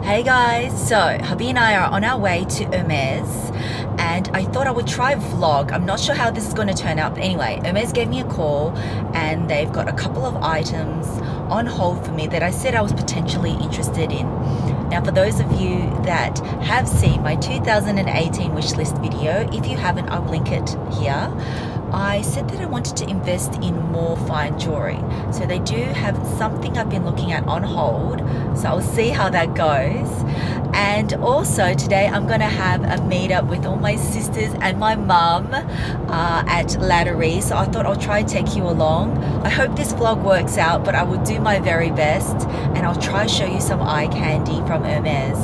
Hey guys, so hubby and I are on our way to Hermes and I thought I would try vlog. I'm not sure how this is going to turn out, but anyway, Hermes gave me a call and they've got a couple of items on hold for me that I said I was potentially interested in. Now for those of you that have seen my 2018 wishlist video, if you haven't, I'll link it here. I said that I wanted to invest in more fine jewelry. So they do have something I've been looking at on hold. So I'll see how that goes. And also today I'm going to have a meetup with all my sisters and my mum at Laduree. So I thought I'll try and take you along. I hope this vlog works out, but I will do my very best and I'll try to show you some eye candy from Hermes.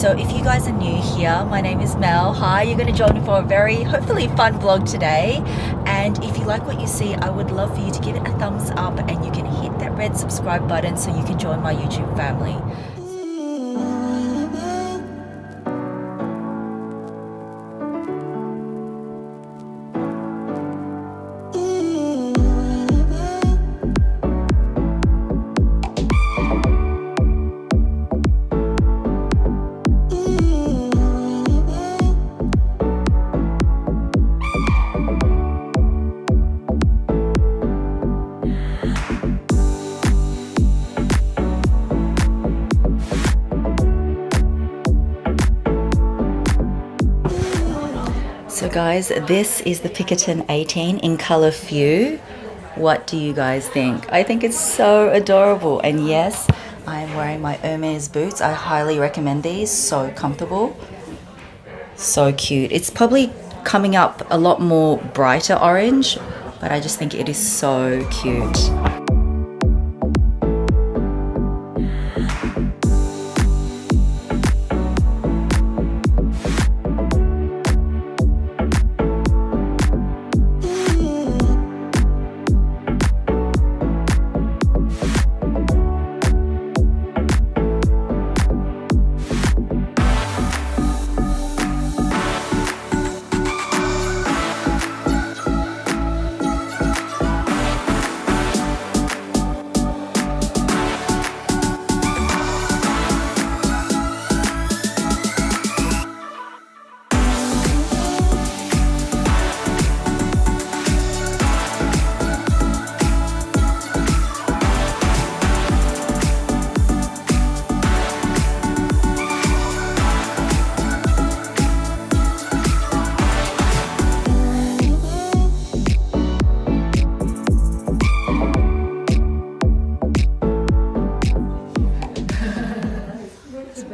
So if you guys are new here, my name is Mel. Hi, you're going to join me for a very hopefully fun vlog today. And if you like what you see, I would love for you to give it a thumbs up and you can hit that red subscribe button so you can join my YouTube family. So guys, this is the Pinkerton 18 in color Few. What do you guys think? I think it's so adorable. And yes, I am wearing my Hermes boots. I highly recommend these. So comfortable. So cute. It's probably coming up a lot more brighter orange, but I just think it is so cute.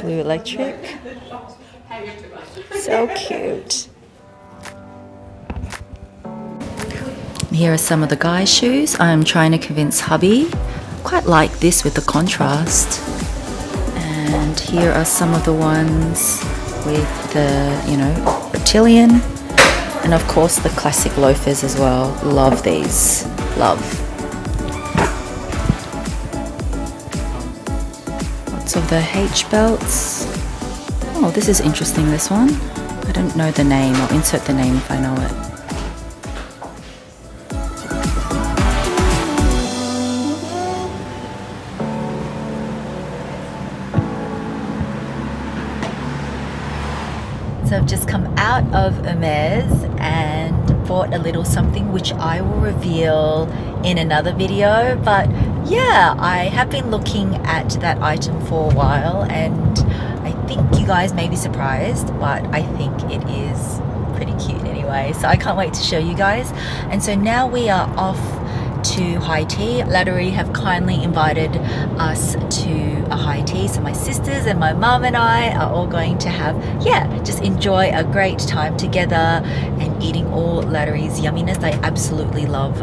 Blue electric. So cute. Here are some of the guys' shoes. I'm trying to convince hubby. Quite like this with the contrast. And here are some of the ones with the, reptilian. And of course the classic loafers as well. Love these. Love. Of the H belts. Oh, this is interesting, this one. I don't know the name. I'll insert the name if I know it. So I've just come out of Hermes and bought a little something which I will reveal in another video, but yeah, I have been looking at that item for a while and I think you guys may be surprised, but I think it is pretty cute anyway, so I can't wait to show you guys. And so now we are off to high tea. Laduree have kindly invited us to a high tea, so my sisters and my mum and I are all going to have, just enjoy a great time together and eating all Laduree's yumminess. I absolutely love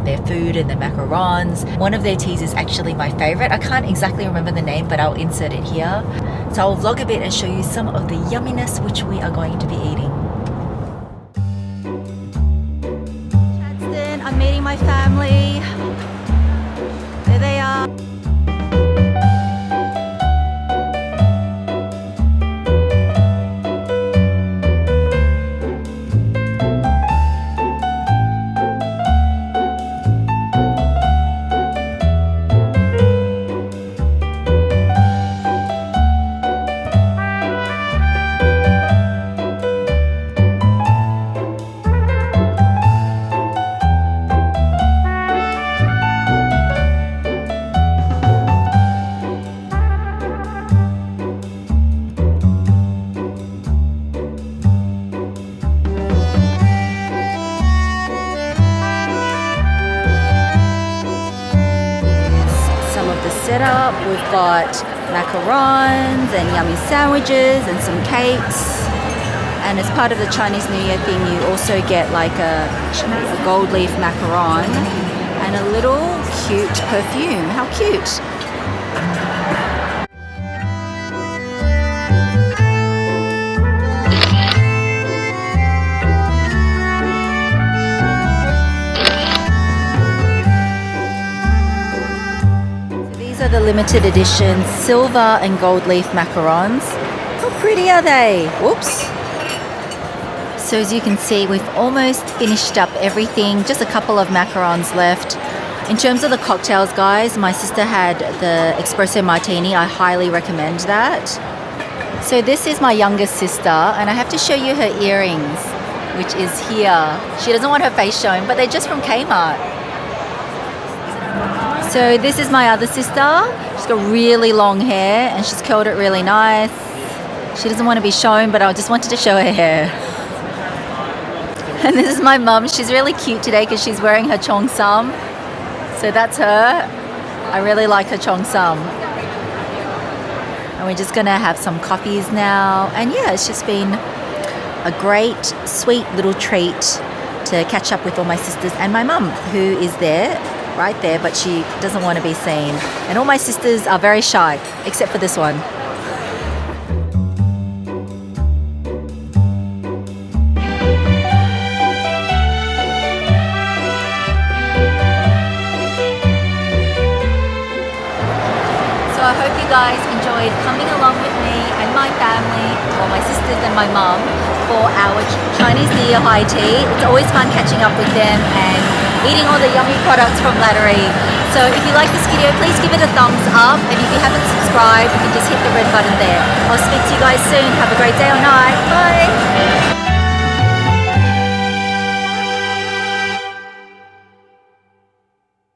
their food and their macarons. One of their teas is actually my favorite. I can't exactly remember the name, but I'll insert it here. So I'll vlog a bit and show you some of the yumminess which we are going to be eating. I'm meeting my family. There they are. got macarons and yummy sandwiches and some cakes. And as part of the Chinese New Year thing, you also get like a gold leaf macaron and a little cute perfume. How cute! These are the limited edition silver and gold leaf macarons. How pretty are they? Whoops! So as you can see, we've almost finished up everything, just a couple of macarons left. In terms of the cocktails, guys, my sister had the espresso martini. I highly recommend that. So this is my youngest sister, and I have to show you her earrings, which is here. She doesn't want her face shown, but they're just from Kmart. So this is my other sister. She's got really long hair, and she's curled it really nice. She doesn't want to be shown, but I just wanted to show her hair. And this is my mum. She's really cute today because she's wearing her cheongsam. So that's her. I really like her cheongsam. And we're just gonna have some coffees now. And yeah, it's just been a great, sweet little treat to catch up with all my sisters and my mum, who is there, right there, but she doesn't want to be seen. And all my sisters are very shy, except for this one. I hope you guys enjoyed coming along with me and my family, or my sisters and my mum, for our Chinese New Year high tea. It's always fun catching up with them and eating all the yummy products from Laduree. So if you like this video, please give it a thumbs up, and if you haven't subscribed, you can just hit the red button there. I'll speak to you guys soon. Have a great day or night. Bye!